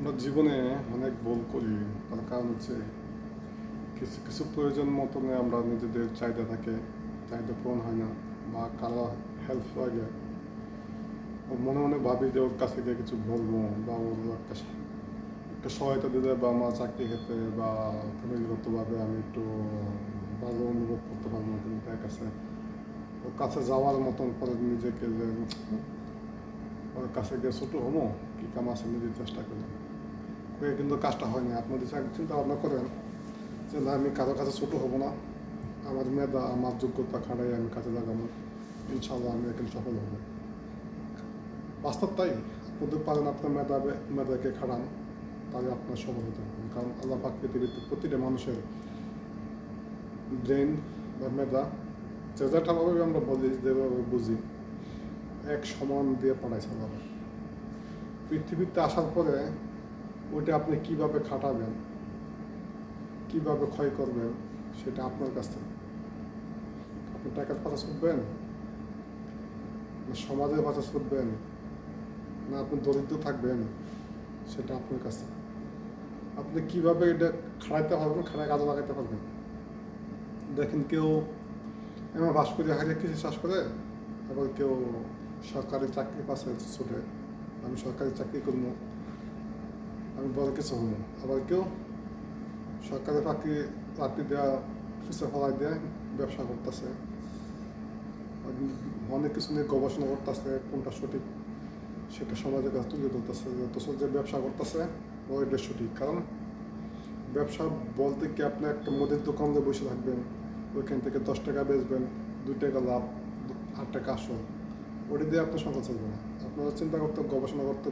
আমরা জীবনে অনেক ভুল করি। তার কারণ হচ্ছে কিছু কিছু প্রয়োজন মতনে আমরা নিজেদের চাহিদা থাকে, চাহিদা পূরণ হয় না, বা কারো হেল্প লাগে ও মনে মনে ভাবি যে ওর কাছে গিয়ে কিছু বলবো, বা ওর একটা সহায়তা দিতে, বা আমার চাকরি ক্ষেত্রে বা ফ্যামিলিগতভাবে আমি একটু ভালো অনুভব করতে পারবো। কিন্তু তার কাছে ওর কাছে যাওয়ার মতন করে নিজেকে যে ওর কাছে গিয়ে ছোটো হবো, কী কাম আছে নিজের চেষ্টা করি হয়ে, কিন্তু কাজটা হয়নি। আপনি যদি চিন্তা ভাবনা করেন যে না, আমি কারো কাছে ছোটো হবো না, আমার মেধা আমার যোগ্যতা খাটাই আমি কাজে লাগাবো, ইনশাল্লাহ আমি এখানে সফল হব। বাস্তব তাই। আপনি যদি পারেন আপনার মেধাকে খাটান, তাহলে আপনার সফল হতে পারবেন। কারণ আল্লাহ পাক পৃথিবীতে প্রতিটা মানুষের ব্রেন বা মেধা যে যেটাভাবে আমরা বলি, যেভাবে বুঝি, এক সমান দিয়ে পাঠাইছে আল্লাহ। পৃথিবীতে আসার পরে ওইটা আপনি কীভাবে খাটাবেন, কীভাবে ক্ষয় করবেন, সেটা আপনার কাছে। আপনি টাকার কথা ছুটবেন, না সমাজের কথা ছুটবেন, না আপনি দরিদ্র থাকবেন, সেটা আপনার কাছে। আপনি কীভাবে এটা খাড়াইতে পারবেন, খাড়ায় কাজে লাগাইতে পারবেন। দেখেন, কেউ এমন বাস করে হারিয়ে কৃষি চাষ করে, আবার কেউ সরকারি চাকরি পাশে ছুটে, আমি সরকারি চাকরি করবো, আমি বড় কিছু হবো। আবার কেউ সরকারি চাকরি দেওয়া পিছিয়ে ফলাই দিয়ে ব্যবসা করতেছে, অনেক কিছু নিয়ে গবেষণা করতেছে, কোনটা সঠিক সেটা সমাজের কাছে তুলে ধরতেছে। অথচ যে ব্যবসা করতেছে ওইটা সঠিক। কারণ ব্যবসা বলতে কি, আপনি একটা মুদির দোকানে বসে থাকবেন, ওইখান থেকে 10 টাকা বেচবেন, 2 টাকা লাভ, 8 টাকা আসল, ওটা দিয়ে আপনার সংসার চলবে না। আপনারা চিন্তা করতে, গবেষণা করতে,